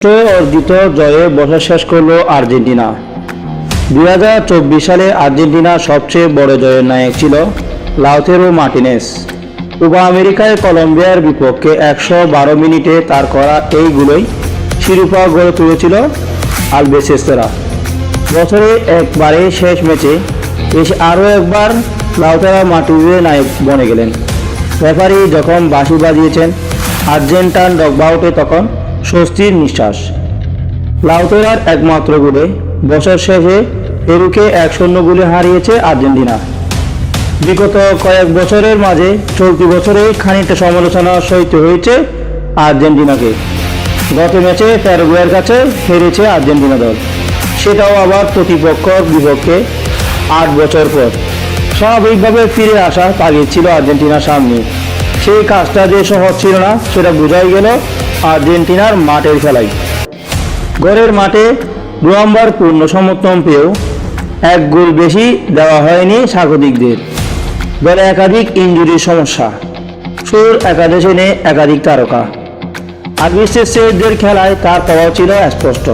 অর্জিত জয়ে বছর শেষ করল আর্জেন্টিনা। 2024 সালে আর্জেন্টিনার সবচেয়ে বড় জয়ের নায়ক ছিল লাউতারো মার্টিনেজ। কোপা আমেরিকায় কলম্বিয়ার বিপক্ষে 112 মিনিটে তার করা এই গোলেই শিরোপা গড়ে তুলেছিল আলবিসেস্তারা। বছরে একবারে শেষ ম্যাচে এসে আরও একবার লাউতারো মার্টিনেজ নায়ক বনে গেলেন। রেফারি যখন বাঁশি বাজিয়েছেন আর্জেন্টাইন ডগআউটে, তখন স্বস্তির নিঃশ্বাস। লাউতারোর একমাত্র গোলে বছর শেষে পেরুকে 1-0 গোলে হারিয়েছে আর্জেন্টিনা। বিগত কয়েক বছরের মাঝে চলতি বছরে খানিকটা সমালোচনা সইতে হয়েছে আর্জেন্টিনাকে। গত ম্যাচে প্যারাগুয়ের কাছে হেরেছে আর্জেন্টিনা দল, সেটাও আবার প্রতিপক্ষর বিপক্ষে 8 বছর পর। স্বাভাবিকভাবে ফিরে আসা তাগিদ ছিল আর্জেন্টিনার সামনে। সেই কাজটা যে সহজ ছিল না সেটা বোঝাই গেল আর্জেন্টিনার মাঠের খেলায়। ঘরের মাঠে দুবার পূর্ণ সমর্থন পেয়েও এক গোল বেশি দেওয়া হয়নি স্বাগতিকদের। দলে একাধিক ইনজুরির সমস্যা, শুরুর একাদশে নেই একাধিক তারকা। আলবিসেস্তাদের খেলায় তার প্রভাব ছিল স্পষ্ট।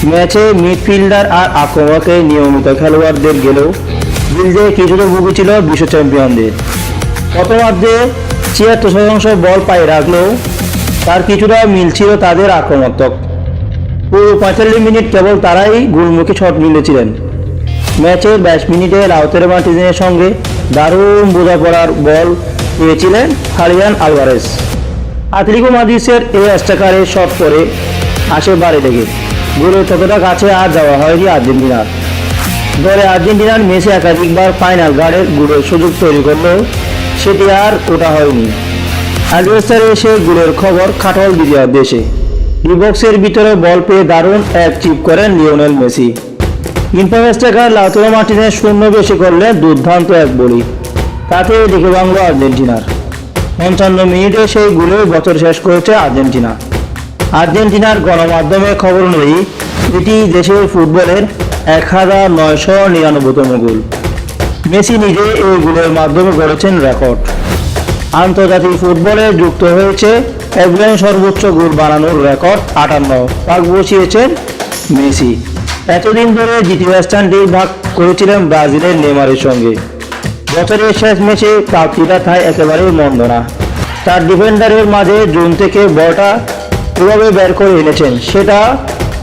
ম্যাচে মিডফিল্ডার আর আক্রমণকে নিয়মিত খেলোয়াড়দের গেলেও বিলজে কিছুটা ভুগেছিল বিশ্ব চ্যাম্পিয়নদের। প্রথমার্ধে 76% বল পায়ে রাখলেও তার কিছুটা মিল ছিল তাদের আক্রমণাত্মক। পুরো 45 মিনিট কেবল তারাই গোলমুখী শট মিলেছিলেন। ম্যাচের 22 মিনিটে লাউতারো মার্টিনেজের সঙ্গে দারুণ বোঝাপড়ার বল পেয়েছিলেন হুলিয়ান আলভারেজ। আতলেতিকো মাদ্রিদের এই স্ট্রাইকারের শট করে আসে বাড়ি থেকে। গোলের ততটা কাছে আর যাওয়া হয়নি আর্জেন্টিনার। দলে আর্জেন্টিনার মেসি একাধিকবার ফাইনাল গার্ডের গোলের সুযোগ তৈরি করলেও সেটি আর ওঠা হয়নি। আলবিসেস্তারে এসে গোলের খবর খাটল দ্বিতীয় দেশে। ডিবক্সের ভিতরে বল পেয়ে দারুণ এক চিপ করেন Lionel Messi. In form striker Lautaro Martinez শূন্য বেশি করলে দুর্দান্ত এক বলি, তাতে দেখে ভাঙল আর্জেন্টিনার। 55 মিনিটে সেই গোলে বছর শেষ করেছে আর্জেন্টিনা। আর্জেন্টিনার গণমাধ্যমে খবর অনুযায়ী এটি দেশের ফুটবলের 1999তম গোল। মেসি নিজে এই গোলের মাধ্যমে গড়েছেন রেকর্ড। আন্তর্জাতিক ফুটবলে যুক্ত হয়েছে একজন সর্বোচ্চ গোল বানানোর রেকর্ড 58 পাক বসিয়েছেন মেসি। এতদিন ধরে দ্বিতীয় স্থানটি ভাগ করেছিলেন ব্রাজিলের নেইমারের সঙ্গে। বছরের শেষ ম্যাচে প্রাপ্তিটা তাই একেবারেই মন্দ না। তার ডিফেন্ডারের মাঝে জোন থেকে বলটা কীভাবে বের করে এনেছেন সেটা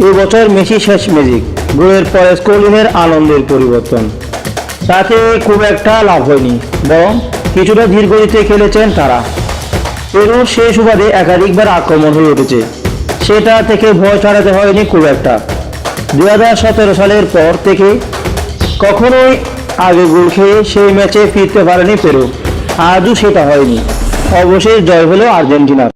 এবছর মেসি শেষ ম্যাজিক। গোলের পরে স্কোরিংয়ের আনন্দের পরিবর্তন, তাতে খুব একটা লাভ হয়নি, বরং কিছুটা ধীর গতিতে খেলেছেন তারা। পেরুর সেই সুবাদে একাধিকবার আক্রমণ হয়ে উঠেছে, সেটা থেকে ভয় ছাড়াতে হয়নি খুব একটা। 2017 সালের পর থেকে কখনোই আগে গোল খেয়ে সেই ম্যাচে ফিরতে পারেনি পেরু, আজও সেটা হয়নি। অবশেষ জয় হলো আর্জেন্টিনার।